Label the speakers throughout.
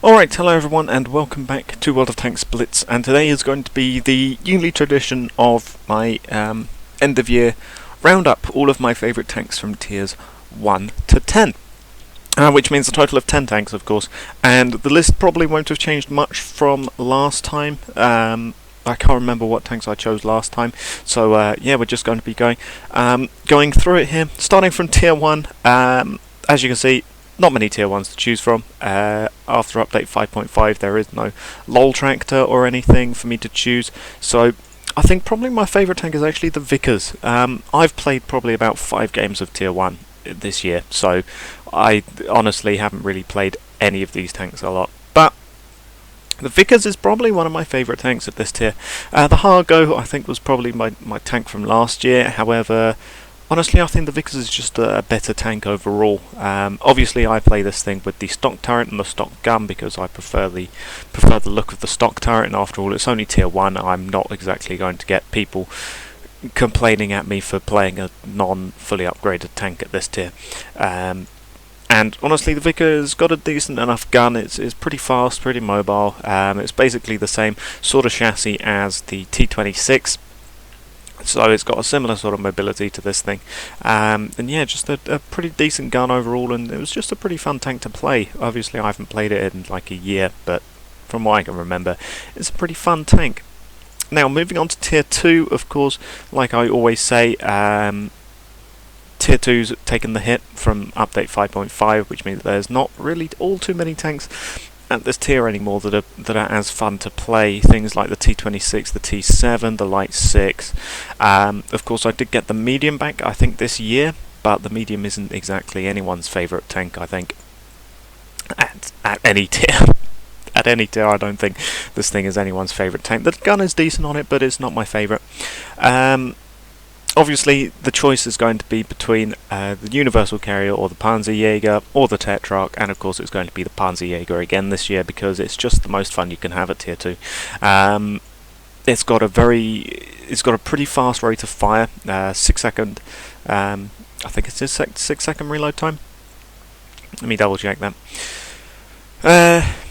Speaker 1: Alright, hello everyone and welcome back to World of Tanks Blitz, and today is going to be the yearly tradition of my end of year roundup, all of my favourite tanks from tiers 1 to 10. Which means a total of 10 tanks, of course, and the list probably won't have changed much from last time. I can't remember what tanks I chose last time, so yeah, we're just going to be going through it here, starting from tier 1. As you can see, not many tier 1s to choose from. After update 5.5 there is no LOL tractor or anything for me to choose, so I think probably my favourite tank is actually the Vickers. I've played probably about 5 games of tier 1 this year, so I honestly haven't really played any of these tanks a lot. But the Vickers is probably one of my favourite tanks of this tier. The Hargo I think was probably my tank from last year, however honestly, I think the Vickers is just a better tank overall. Obviously, I play this thing with the stock turret and the stock gun because I prefer the look of the stock turret. And after all, it's only tier 1. I'm not exactly going to get people complaining at me for playing a non-fully upgraded tank at this tier. And honestly, the Vickers got a decent enough gun. It's pretty fast, pretty mobile. It's basically the same sort of chassis as the T26. So it's got a similar sort of mobility to this thing, and yeah, just a pretty decent gun overall, and it was just a pretty fun tank to play. Obviously I haven't played it in like a year, but from what I can remember, it's a pretty fun tank. Now moving on to tier 2, of course, like I always say, tier 2's taken the hit from update 5.5, which means there's not really all too many tanks at this tier anymore that are as fun to play. Things like the T26, the T7, the Light 6. Of course, I did get the medium back, I think, this year, but the medium isn't exactly anyone's favourite tank, I think, at any tier. At any tier, I don't think this thing is anyone's favourite tank. The gun is decent on it, but it's not my favourite. Obviously, the choice is going to be between the Universal Carrier or the Panzerjager or the Tetrarch, and of course it's going to be the Panzerjager again this year because it's just the most fun you can have at tier 2. It's got a pretty fast rate of fire, 6 second. I think it's 6 second reload time. Let me double check that.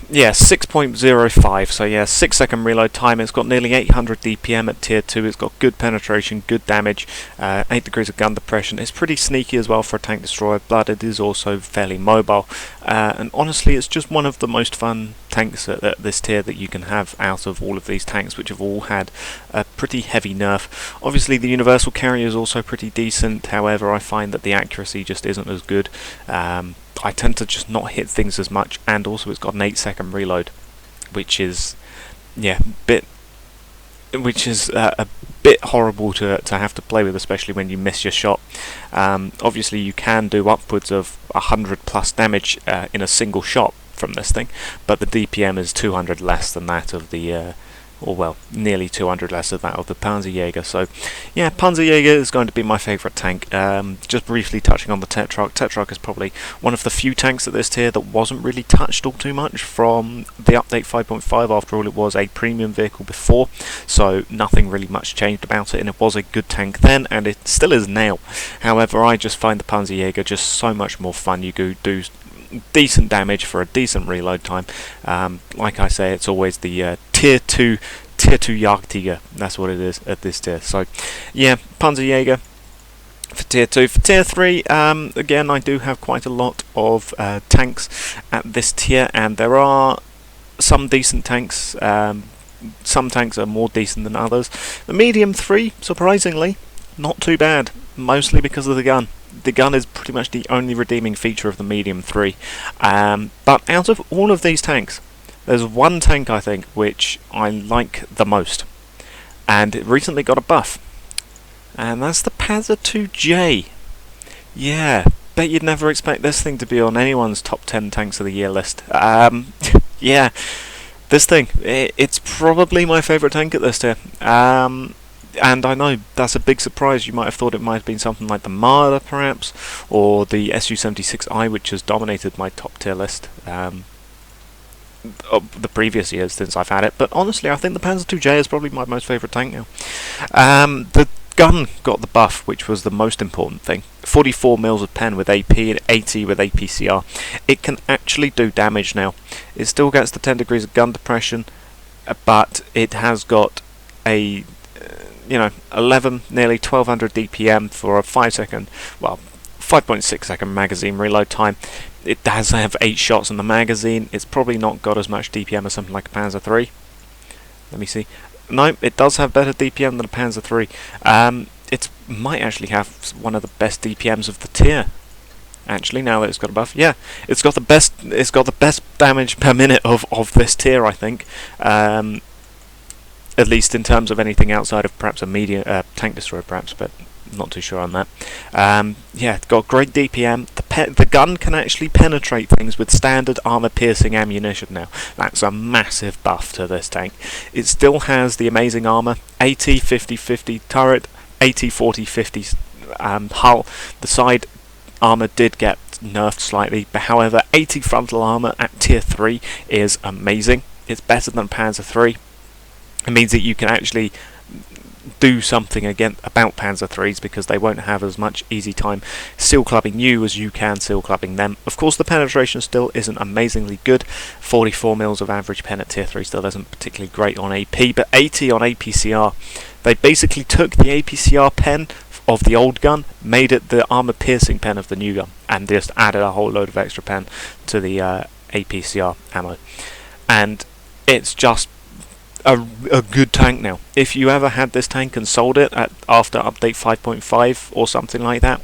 Speaker 1: Yeah, 6.05, so yeah, 6 second reload time. It's got nearly 800 DPM at tier 2, it's got good penetration, good damage, 8 degrees of gun depression. It's pretty sneaky as well for a tank destroyer, but it is also fairly mobile. And honestly, it's just one of the most fun tanks at this tier that you can have out of all of these tanks, which have all had a pretty heavy nerf. Obviously, the Universal Carrier is also pretty decent, however, I find that the accuracy just isn't as good. I tend to just not hit things as much, and also it's got an 8 second reload, which is, yeah, a bit horrible to have to play with, especially when you miss your shot. Obviously, you can do upwards of 100 plus damage in a single shot from this thing, but the DPM is 200 less than that of the or well, nearly 200 less of that of the Panzerjager. So yeah, Panzerjager is going to be my favourite tank. Just briefly touching on the Tetrarch. Tetrarch is probably one of the few tanks at this tier that wasn't really touched all too much from the update 5.5. After all, it was a premium vehicle before, so nothing really much changed about it, and it was a good tank then, and it still is now. However, I just find the Panzerjager just so much more fun. You do decent damage for a decent reload time. Like I say, it's always the tier 2 Jagdtiger. That's what it is at this tier. So yeah, Panzerjager for tier 2. For tier 3, again, I do have quite a lot of tanks at this tier, and there are some decent tanks. Some tanks are more decent than others. The medium 3, surprisingly, not too bad, mostly because of the gun. The gun is pretty much the only redeeming feature of the medium 3. But out of all of these tanks, there's one tank I think which I like the most, and it recently got a buff, and that's the Panzer II J. Yeah, bet you'd never expect this thing to be on anyone's top 10 tanks of the year list. Yeah, this thing, it's probably my favourite tank at this tier. And I know that's a big surprise. You might have thought it might have been something like the Marder, perhaps, or the Su-76I, which has dominated my top tier list of the previous years since I've had it. But honestly, I think the Panzer II J is probably my most favourite tank now. The gun got the buff, which was the most important thing. 44 mils of pen with AP and 80 with APCR. It can actually do damage now. It still gets the 10 degrees of gun depression, but it has got a 11, nearly 1200 DPM for a 5-second, well, 5.6 second magazine reload time. It does have 8 shots in the magazine. It's probably not got as much DPM as something like a Panzer III. Let me see. No, it does have better DPM than a Panzer III. It might actually have one of the best DPMs of the tier. Actually, now that it's got a buff, yeah, it's got the best. It's got the best damage per minute of this tier, I think. At least in terms of anything outside of perhaps a medium tank destroyer, perhaps, but not too sure on that. Yeah, it's got great DPM. The gun can actually penetrate things with standard armor-piercing ammunition now. That's a massive buff to this tank. It still has the amazing armor, 80-50-50 turret, 80-40-50 hull. The side armor did get nerfed slightly, but however, 80 frontal armor at tier 3 is amazing. It's better than Panzer III. It means that you can actually do something about Panzer IIIs, because they won't have as much easy time seal clubbing you as you can seal clubbing them. Of course, the penetration still isn't amazingly good. 44 mils of average pen at tier 3 still isn't particularly great on AP, but 80 on APCR. They basically took the APCR pen of the old gun, made it the armor piercing pen of the new gun, and just added a whole load of extra pen to the APCR ammo. And it's just a good tank now. If you ever had this tank and sold it after update 5.5 or something like that,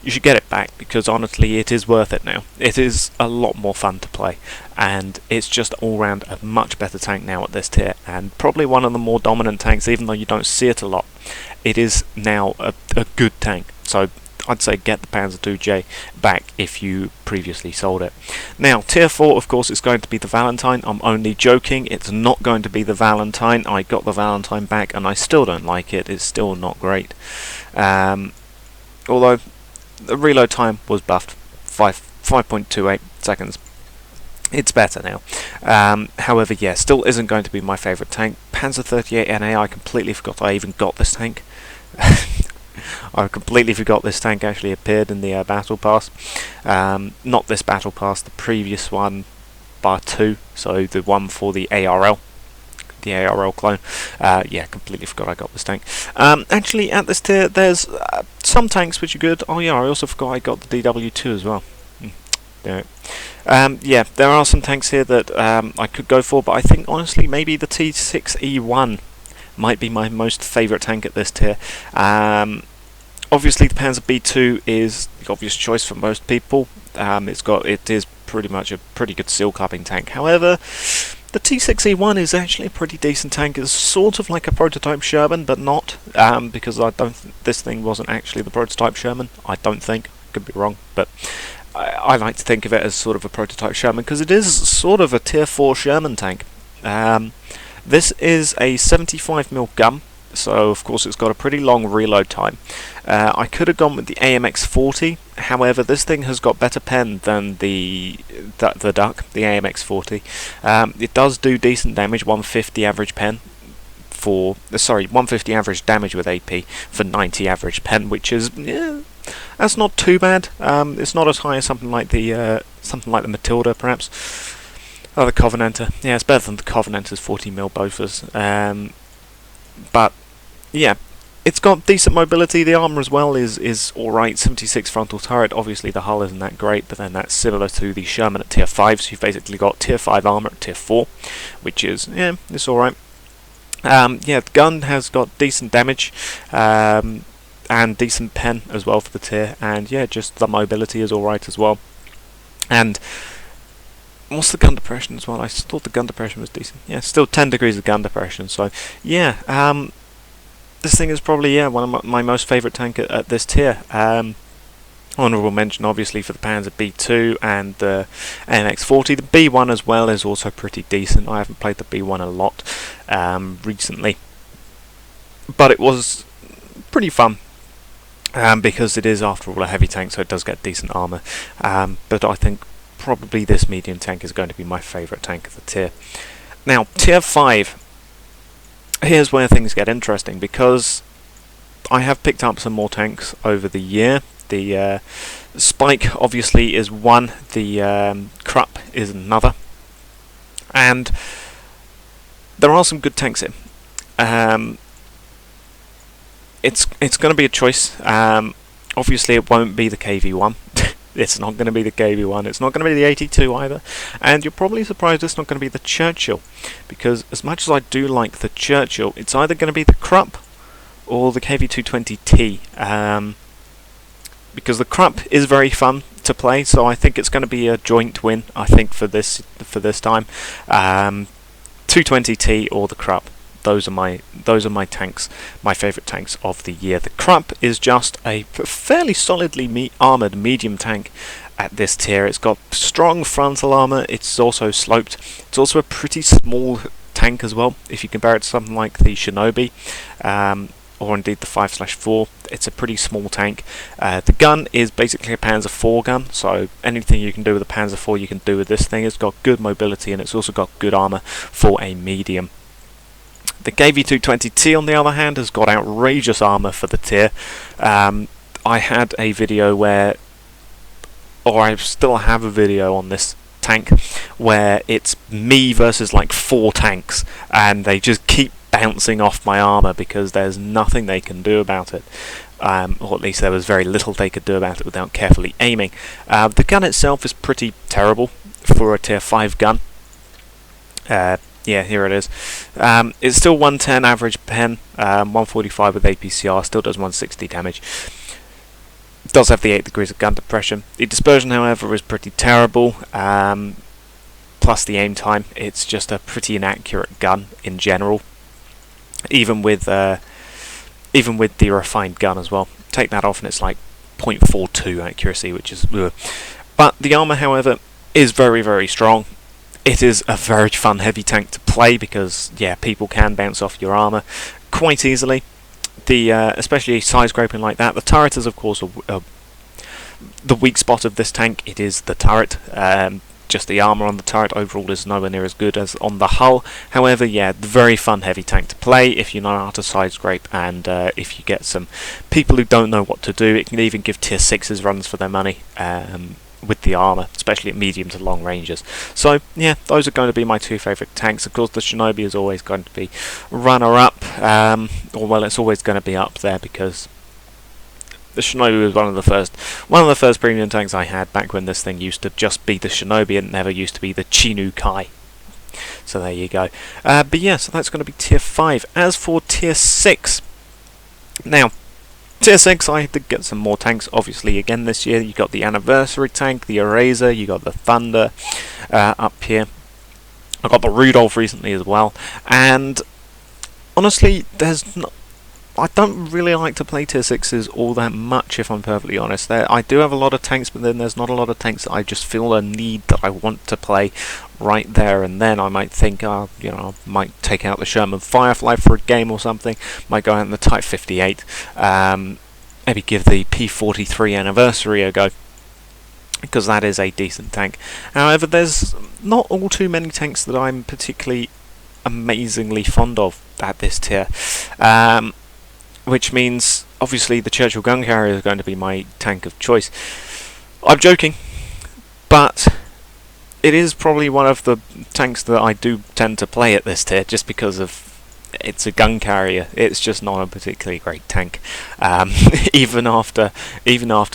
Speaker 1: you should get it back, because honestly it is worth it now. It is a lot more fun to play, and it's just all round a much better tank now at this tier, and probably one of the more dominant tanks, even though you don't see it a lot. It is now a good tank, so I'd say get the Panzer II J back if you previously sold it. Now, tier 4, of course, is going to be the Valentine. I'm only joking. It's not going to be the Valentine. I got the Valentine back, and I still don't like it. It's still not great. Although, the reload time was buffed. 5.28 seconds. It's better now. However, yeah, still isn't going to be my favourite tank. Panzer 38 NA, I completely forgot I even got this tank. I completely forgot this tank actually appeared in the battle pass. Not this battle pass, the previous one, bar 2, so the one for the ARL clone. Yeah, completely forgot I got this tank. Actually, at this tier, there's some tanks which are good. Oh yeah, I also forgot I got the DW2 as well. Yeah, there are some tanks here that I could go for, but I think honestly maybe the T6E1 might be my most favourite tank at this tier. Obviously the Panzer B2 is the obvious choice for most people. It is pretty much a pretty good seal clubbing tank. However, the T6E1 is actually a pretty decent tank. It's sort of like a prototype Sherman, but not, because this thing wasn't actually the prototype Sherman. I don't think, could be wrong, but I like to think of it as sort of a prototype Sherman, because it is sort of a tier 4 Sherman tank. This is a 75mm gun, so of course it's got a pretty long reload time. I could have gone with the AMX-40, however this thing has got better pen than the Duck, the AMX-40. It does do decent damage, 150 average pen for 150 average damage with AP for 90 average pen, which is that's not too bad. It's not as high as something like the Matilda, perhaps. Oh, the Covenanter. Yeah, it's better than the Covenanter's 40mm Bofors. But yeah, it's got decent mobility. The armour as well is alright. 76 frontal turret. Obviously the hull isn't that great, but then that's similar to the Sherman at tier 5, so you've basically got tier 5 armour at tier 4, which is, yeah, it's alright. Yeah, the gun has got decent damage, and decent pen as well for the tier, and yeah, just the mobility is alright as well. And what's the gun depression as well? I thought the gun depression was decent. Yeah, still 10 degrees of gun depression, so yeah, this thing is probably, yeah, one of my most favourite tank at this tier. Honourable mention obviously for the Panzer B2 and the AMX-40. The B1 as well is also pretty decent. I haven't played the B1 a lot recently, but it was pretty fun. Because it is after all a heavy tank, so it does get decent armour. But I think probably this medium tank is going to be my favourite tank of the tier. Now, tier 5. Here's where things get interesting, because I have picked up some more tanks over the year. The Spike obviously is one, the Krupp is another, and there are some good tanks in. It's going to be a choice. Obviously it won't be the KV-1. It's not going to be the KV-1, it's not going to be the 82 either, and you're probably surprised it's not going to be the Churchill, because as much as I do like the Churchill, it's either going to be the Krupp or the KV-220 T, because the Krupp is very fun to play, so I think it's going to be a joint win, I think, for this time. 220 T or the Krupp. Those are my tanks, my favourite tanks of the year. The Krupp is just a fairly solidly armoured medium tank at this tier. It's got strong frontal armour, it's also sloped. It's also a pretty small tank as well, if you compare it to something like the Shinobi, or indeed the 5/4. It's a pretty small tank. The gun is basically a Panzer IV gun, so anything you can do with a Panzer IV you can do with this thing. It's got good mobility and it's also got good armour for a medium. The KV-220 T, on the other hand, has got outrageous armour for the tier. I had a video where, or I still have a video on this tank, where it's me versus like 4 tanks, and they just keep bouncing off my armour because there's nothing they can do about it. Or at least there was very little they could do about it without carefully aiming. The gun itself is pretty terrible for a tier 5 gun. Yeah, here it is. It's still 110 average pen, 145 with APCR, still does 160 damage. It does have the 8 degrees of gun depression. The dispersion, however, is pretty terrible, plus the aim time. It's just a pretty inaccurate gun in general, even with the refined gun as well. Take that off and it's like 0.42 accuracy, which is ugh. But the armour, however, is very, very strong. It is a very fun heavy tank to play because, yeah, people can bounce off your armour quite easily. Especially side scraping like that. The turret is, of course, the weak spot of this tank. It is the turret. Just the armour on the turret overall is nowhere near as good as on the hull. However, yeah, very fun heavy tank to play if you know how to side scrape, and if you get some people who don't know what to do. It can even give tier 6s runs for their money. With the armour, especially at medium to long ranges. So yeah, those are going to be my 2 favourite tanks. Of course, the Shinobi is always going to be runner-up, or well, it's always going to be up there because the Shinobi was one of the first premium tanks I had back when this thing used to just be the Shinobi and never used to be the Chinu Kai. So there you go. But yeah, so that's going to be tier 5. As for tier 6, now, tier 6, I did get some more tanks, obviously, again this year. You got the Anniversary tank, the Eraser, you got the Thunder up here. I got the Rudolph recently as well. And honestly, I don't really like to play tier 6s all that much, if I'm perfectly honest. I do have a lot of tanks, but then there's not a lot of tanks that I just feel a need that I want to play right there and then. I might think, I might take out the Sherman Firefly for a game or something, might go out in the Type 58, maybe give the P43 Anniversary a go, because that is a decent tank. However, there's not all too many tanks that I'm particularly amazingly fond of at this tier. Which means, obviously, the Churchill gun carrier is going to be my tank of choice. I'm joking, but it is probably one of the tanks that I do tend to play at this tier, just because of it's a gun carrier. It's just not a particularly great tank. Even after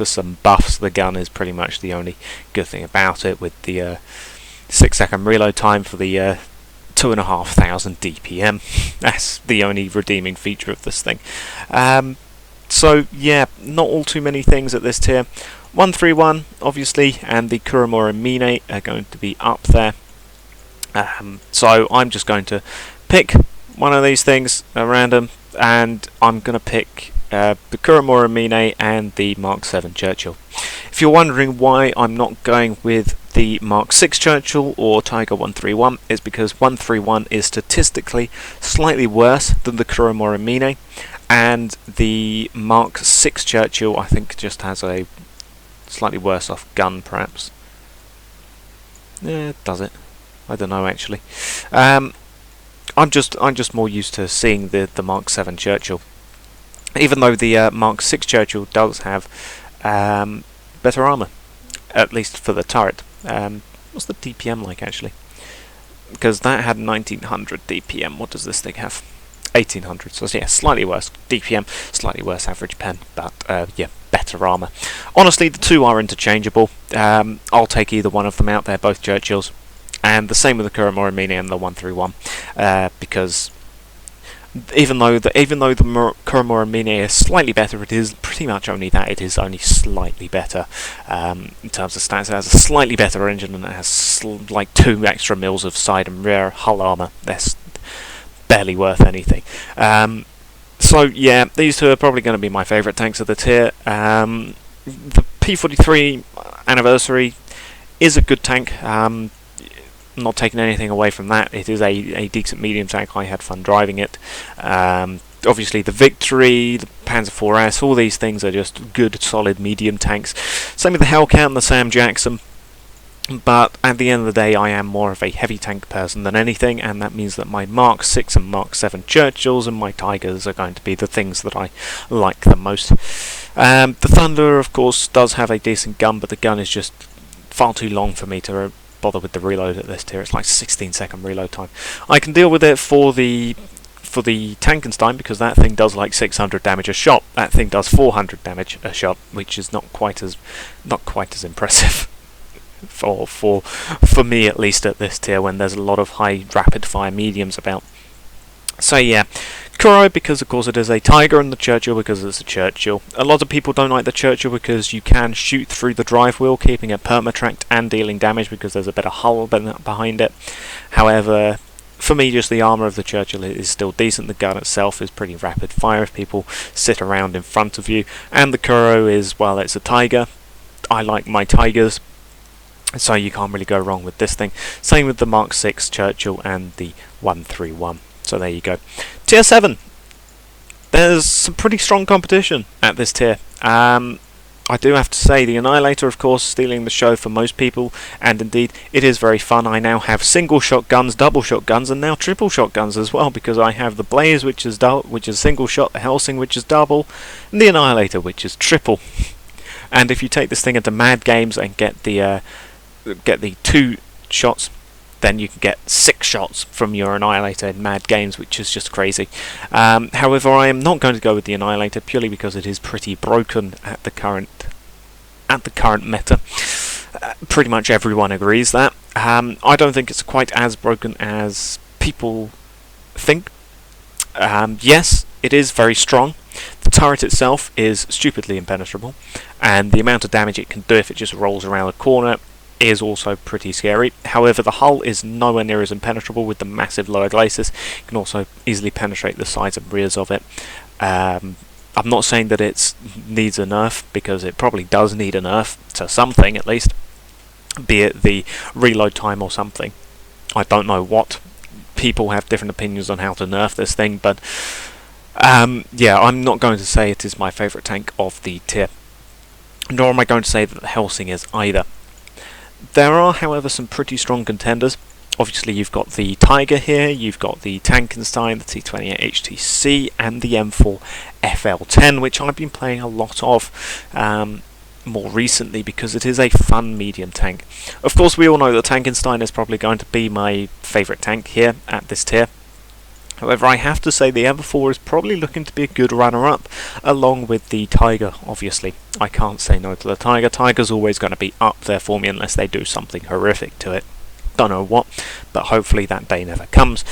Speaker 1: some buffs, the gun is pretty much the only good thing about it, with the 6-second reload time for the 2,500 DPM. That's the only redeeming feature of this thing. So yeah, not all too many things at this tier. 131 obviously, and the Kuro Mine are going to be up there. So I'm just going to pick one of these things at random, and I'm going to pick the Kuro Mine and the Mark 7 Churchill. If you're wondering why I'm not going with the Mark 6 Churchill or Tiger 131, it's because 131 is statistically slightly worse than the Kuro Mine, and the Mark 6 Churchill I think just has a slightly worse off gun, perhaps. Yeah, does it? I don't know actually. I'm just more used to seeing the Mark 7 Churchill. even though the Mark VI Churchill does have better armour, at least for the turret. What's the DPM like, actually? Because that had 1900 DPM. What does this thing have? 1800. So yeah, slightly worse DPM, slightly worse average pen, but yeah, better armour. Honestly, the two are interchangeable. I'll take either one of them out. They're both Churchills, and the same with the Kuro and the 131, because even though the Kuro is slightly better, it is pretty much only that. It is only slightly better in terms of stats. It has a slightly better engine, and it has like 2 extra mils of side and rear hull armour. That's barely worth anything. So yeah, these two are probably going to be my favourite tanks of the tier. The P43 Anniversary is a good tank. Not taking anything away from that. It is a decent medium tank. I had fun driving it. Obviously the Victory, the Panzer IV's, all these things are just good, solid medium tanks. Same with the Hellcat and the Sam Jackson. But at the end of the day, I am more of a heavy tank person than anything, and that means that my Mark VI and Mark VII Churchills and my Tigers are going to be the things that I like the most. The Thunder, of course, does have a decent gun, but the gun is just far too long for me to bother with the reload at this tier. It's like 16-second reload time. I can deal with it for the Tankenstein, because that thing does like 600 damage a shot. That thing does 400 damage a shot, which is not quite as impressive for me, at least at this tier, when there's a lot of high rapid fire mediums about. So yeah, Kuro, because of course it is a Tiger, and the Churchill because it's a Churchill. A lot of people don't like the Churchill because you can shoot through the drive wheel, keeping it permatracked and dealing damage because there's a better hull behind it. However, for me, just the armour of the Churchill is still decent. The gun itself is pretty rapid fire if people sit around in front of you. And the Kuro is, well, it's a Tiger. I like my Tigers, so you can't really go wrong with this thing. Same with the Mark VI Churchill and the 131. So there you go. Tier 7. There's some pretty strong competition at this tier. I do have to say, the Annihilator, of course, stealing the show for most people, and indeed, it is very fun. I now have single shotguns, double shotguns, and now triple shotguns as well, because I have the Blaze, which is single shot, the Helsing, which is double, and the Annihilator, which is triple. And if you take this thing into Mad Games and get the 2 shots, then you can get 6 shots from your Annihilator in Mad Games, which is just crazy. However, I am not going to go with the Annihilator purely because it is pretty broken at the current meta. Pretty much everyone agrees that. I don't think it's quite as broken as people think. Yes, it is very strong. The turret itself is stupidly impenetrable, and the amount of damage it can do if it just rolls around a corner is also pretty scary. However, the hull is nowhere near as impenetrable with the massive lower glacis. You can also easily penetrate the sides and rears of it. I'm not saying that it needs a nerf, because it probably does need a nerf to something at least, be it the reload time or something. I don't know what. People have different opinions on how to nerf this thing, but yeah, I'm not going to say it is my favourite tank of the tier, nor am I going to say that the Helsing is either. There are, however, some pretty strong contenders. Obviously, you've got the Tiger here, you've got the Tankenstein, the T28 HTC, and the M4 FL10, which I've been playing a lot of more recently because it is a fun medium tank. Of course, we all know that Tankenstein is probably going to be my favourite tank here at this tier. However, I have to say the M4 is probably looking to be a good runner-up, along with the Tiger, obviously. I can't say no to the Tiger. Tiger's always going to be up there for me unless they do something horrific to it. Don't know what, but hopefully that day never comes.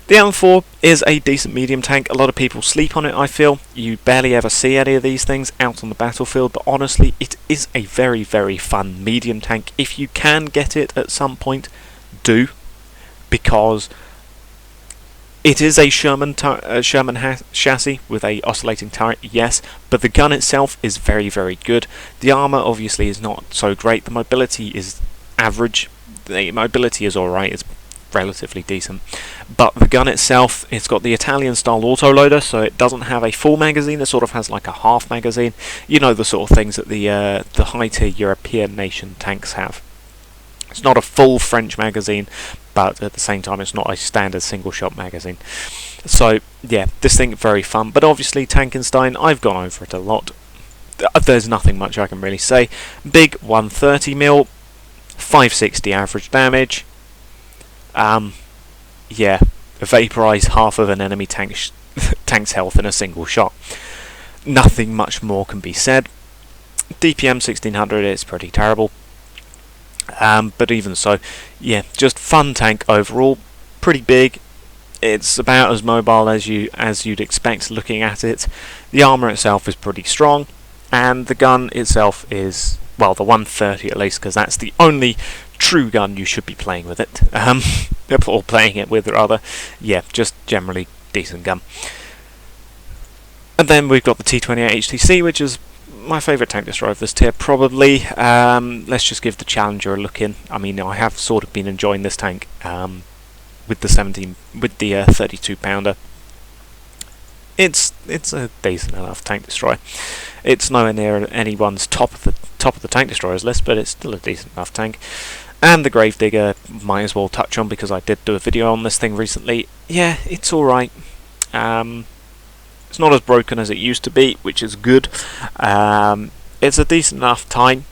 Speaker 1: The M4 is a decent medium tank. A lot of people sleep on it, I feel. You barely ever see any of these things out on the battlefield, but honestly, it is a very, very fun medium tank. If you can get it at some point, do, because it is a Sherman chassis with a oscillating turret, yes, but the gun itself is very, very good. The armour obviously is not so great. The mobility is average. The mobility is alright, it's relatively decent. But the gun itself, it's got the Italian style autoloader, so it doesn't have a full magazine, it sort of has like a half magazine. You know, the sort of things that the high tier European nation tanks have. It's not a full French magazine, but at the same time it's not a standard single shot magazine. So yeah, this thing very fun, but obviously Tankenstein, I've gone over it a lot. There's nothing much I can really say. Big 130mm, 560 average damage. Yeah, vaporise half of an enemy tank's health in a single shot. Nothing much more can be said. DPM 1600 is pretty terrible. But even so, yeah, just fun tank overall. Pretty big. It's about as mobile as you'd expect looking at it. The armour itself is pretty strong, and the gun itself is, well, the 130 at least, because that's the only true gun you should be playing with it. Or playing it with, rather. Yeah, just generally decent gun. And then we've got the T28 HTC, which is my favourite tank destroyer of this tier, probably. Let's just give the Challenger a look in. I mean, I have sort of been enjoying this tank with the 32 pounder. It's a decent enough tank destroyer. It's nowhere near anyone's top of the tank destroyers list, but it's still a decent enough tank. And the Gravedigger, might as well touch on because I did do a video on this thing recently. Yeah, it's alright. It's not as broken as it used to be, which is good. It's a decent enough time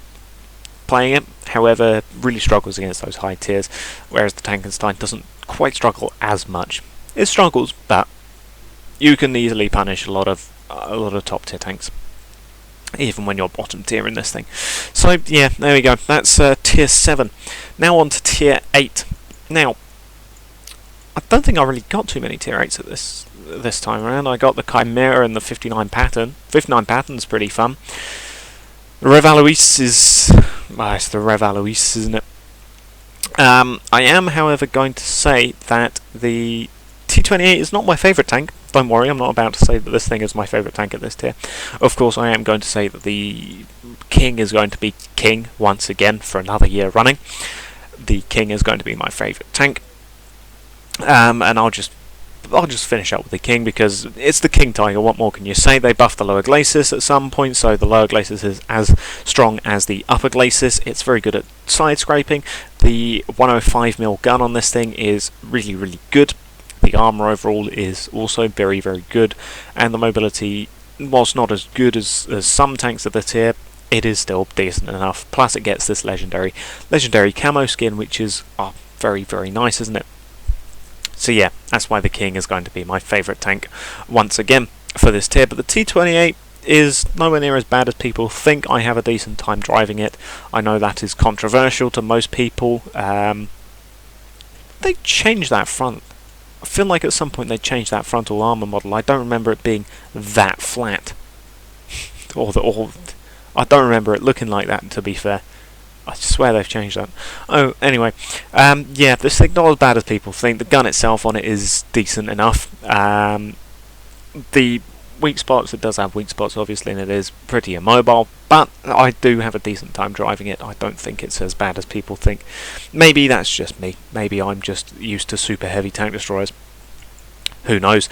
Speaker 1: playing it, however, really struggles against those high tiers, whereas the Tankenstein doesn't quite struggle as much. It struggles, but you can easily punish a lot of top tier tanks, even when you're bottom tier in this thing. So yeah, there we go. That's tier 7. Now on to tier 8. Now, I don't think I really got too many tier 8s at this time around. I got the Chimera and the 59 pattern. 59 pattern's pretty fun. The Rev Alois is... well, it's the Rev Alois, isn't it? I am, however, going to say that the T28 is not my favourite tank. Don't worry, I'm not about to say that this thing is my favourite tank at this tier. Of course, I am going to say that the King is going to be King once again for another year running. The King is going to be my favourite tank. And I'll just finish up with the King because it's the King Tiger. What more can you say? They buffed the lower glacis at some point, so the lower glacis is as strong as the upper glacis. It's very good at side scraping. The 105mm gun on this thing is really, really good. The armour overall is also very, very good, and the mobility, whilst not as good as some tanks of the tier, it is still decent enough. Plus it gets this legendary camo skin, which is very, very nice, isn't it? So yeah, that's why the King is going to be my favourite tank once again for this tier. But the T28 is nowhere near as bad as people think. I have a decent time driving it. I know that is controversial to most people. They changed that front. I feel like at some point they changed that frontal armour model. I don't remember it being that flat. or I don't remember it looking like that, to be fair. I swear they've changed that. Oh, anyway. Yeah, this thing not as bad as people think. The gun itself on it is decent enough. The weak spots, it does have weak spots obviously, and it is pretty immobile, but I do have a decent time driving it. I don't think it's as bad as people think. Maybe that's just me. Maybe I'm just used to super heavy tank destroyers. Who knows?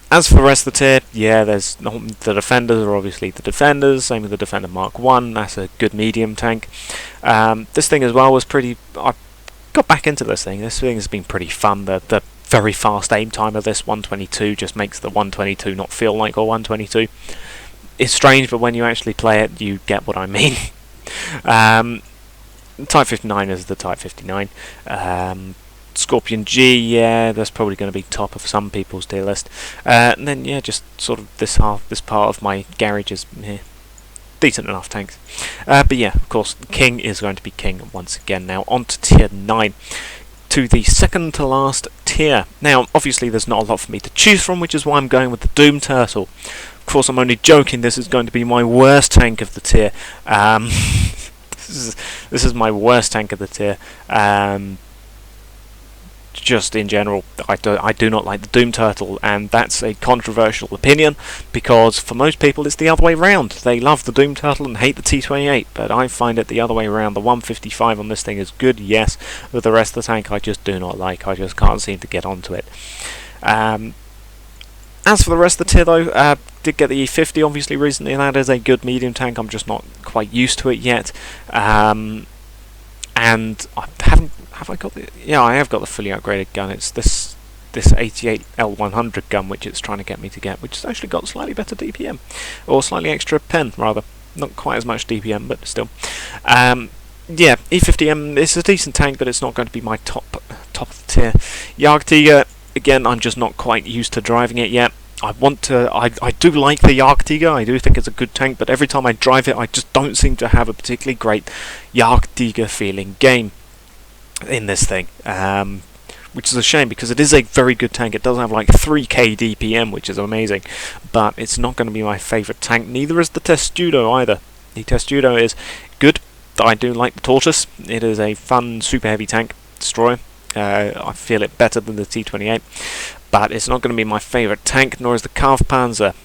Speaker 1: As for the rest of the tier, yeah, there's the Defenders are obviously the Defenders, same with the Defender Mark I, that's a good medium tank. This thing as well was pretty... I got back into this thing has been pretty fun. The very fast aim time of this 122 just makes the 122 not feel like a 122. It's strange, but when you actually play it, you get what I mean. Type 59 is the Type 59. Scorpion G, yeah, that's probably going to be top of some people's tier list. And then, yeah, just sort of this part of my garage is decent enough tanks. But yeah, of course, King is going to be King once again. Now, on to tier 9. To the second to last tier. Now, obviously, there's not a lot for me to choose from, which is why I'm going with the Doom Turtle. Of course, I'm only joking. This is going to be my worst tank of the tier. This is my worst tank of the tier. Just in general, I do not like the Doom Turtle, and that's a controversial opinion because for most people it's the other way round. They love the Doom Turtle and hate the T28, but I find it the other way around. The 155 on this thing is good, yes, but the rest of the tank I just do not like. I just can't seem to get onto it. As for the rest of the tier though, did get the E50 obviously recently, and that is a good medium tank. I'm just not quite used to it yet. and have I got the, yeah, I have got the fully upgraded gun. It's this 88 L100 gun which it's trying to get me to get, which has actually got slightly better DPM, or slightly extra pen rather, not quite as much DPM, but still. Yeah, E50M is a decent tank, but it's not going to be my top tier. Jagdtiger, again, I'm just not quite used to driving it yet. I do like the Jagdtiger, I do think it's a good tank, but every time I drive it I just don't seem to have a particularly great Jagdtiger feeling game in this thing, which is a shame because it is a very good tank. It does have like 3k DPM, which is amazing, but it's not going to be my favourite tank. Neither is the Testudo either. The Testudo is good. I do like the Tortoise. It is a fun, super heavy tank destroyer. I feel it better than the T28, but it's not going to be my favourite tank, nor is the Kampfpanzer.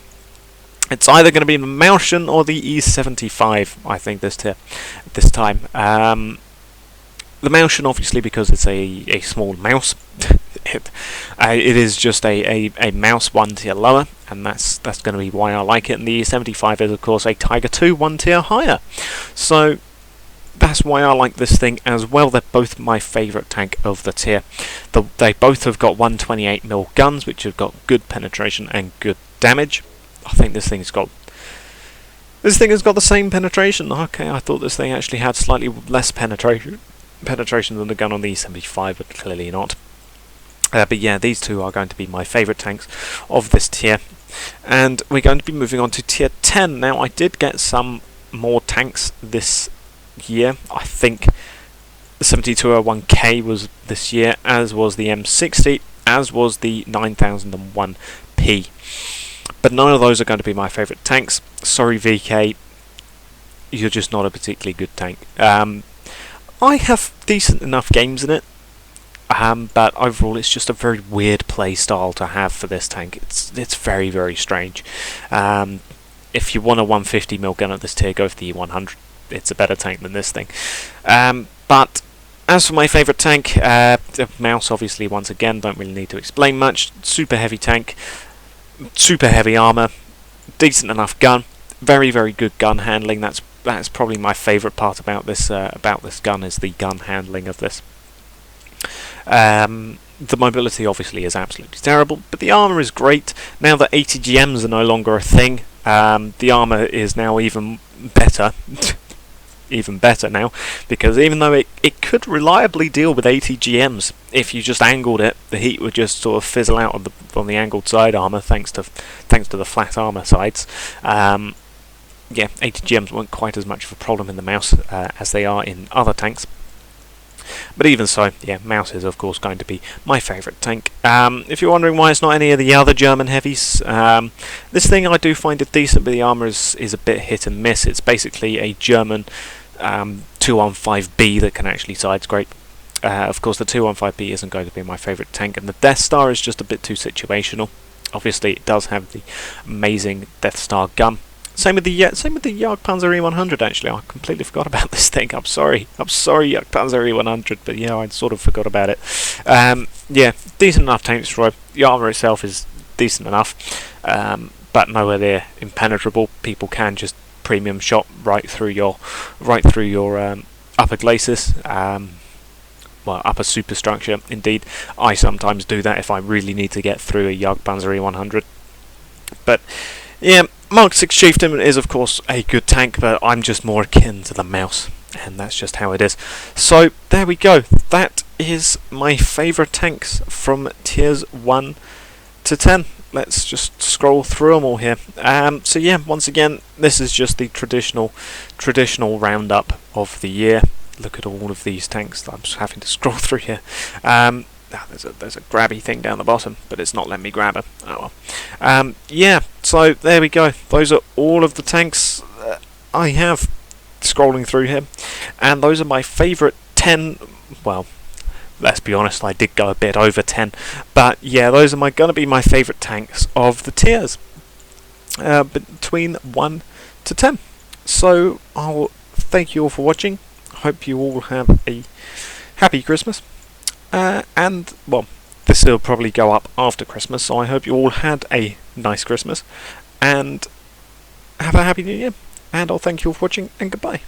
Speaker 1: It's either going to be the Mauschen or the E75, I think, this time. The Mauschen, obviously, because it's a small mouse. it is just a mouse 1 tier lower, and that's going to be why I like it. And the E75 is, of course, a Tiger II 1 tier higher. So that's why I like this thing as well. They're both my favourite tank of the tier. They both have got 128mm guns, which have got good penetration and good damage. I think this thing has got the same penetration. Okay, I thought this thing actually had slightly less penetration than the gun on the E75, but clearly not. But yeah, these two are going to be my favourite tanks of this tier. And we're going to be moving on to tier 10. Now, I did get some more tanks this year. I think the 7201K was this year, as was the M60, as was the 9001P. But none of those are going to be my favourite tanks. Sorry, VK, you're just not a particularly good tank. I have decent enough games in it, but overall it's just a very weird play style to have for this tank. It's very, very strange. If you want a 150mm gun at this tier, go for the E100. It's a better tank than this thing. But as for my favourite tank, the Mouse, obviously, once again, don't really need to explain much. Super heavy tank, super heavy armour, decent enough gun, very, very good gun handling. That's probably my favourite part about this gun, is the gun handling of this. The mobility obviously is absolutely terrible, but the armour is great. Now that ATGMs are no longer a thing, the armour is now even better. Even better now, because even though it could reliably deal with ATGMs, if you just angled it, the heat would just sort of fizzle out on the angled side armour, thanks to the flat armour sides. Yeah, ATGMs weren't quite as much of a problem in the Mouse as they are in other tanks. But even so, yeah, Mouse is of course going to be my favourite tank. If you're wondering why it's not any of the other German heavies, this thing I do find it decent, but the armour is a bit hit and miss. It's basically a German 215B that can actually side scrape. Of course, the 215B isn't going to be my favourite tank, and the Death Star is just a bit too situational. Obviously, it does have the amazing Death Star gun. Same with the Jagdpanzer E100. Actually, I completely forgot about this thing. I'm sorry, Jagdpanzer E100, but yeah, I sort of forgot about it. Yeah, decent enough tank destroyer. The armour itself is decent enough, but nowhere near impenetrable. People can just premium shot right through your upper glacis. Well, upper superstructure. Indeed, I sometimes do that if I really need to get through a Jagdpanzer E100. But yeah, Mark 6 Chieftain is of course a good tank, but I'm just more akin to the Mouse, and that's just how it is. So there we go. That is my favourite tanks from tiers 1 to 10. Let's just scroll through them all here. So yeah, once again, this is just the traditional roundup of the year. Look at all of these tanks that I'm just having to scroll through here. There's a grabby thing down the bottom, but it's not letting me grab her. Oh well. Yeah, so there we go. Those are all of the tanks I have scrolling through here, and those are my favourite 10. Well, let's be honest, I did go a bit over 10, but yeah, those are going to be my favourite tanks of the tiers between 1 to 10. So I'll thank you all for watching. Hope you all have a happy Christmas, and well, this will probably go up after Christmas, so I hope you all had a nice Christmas and have a happy New Year, and I'll thank you all for watching, and goodbye.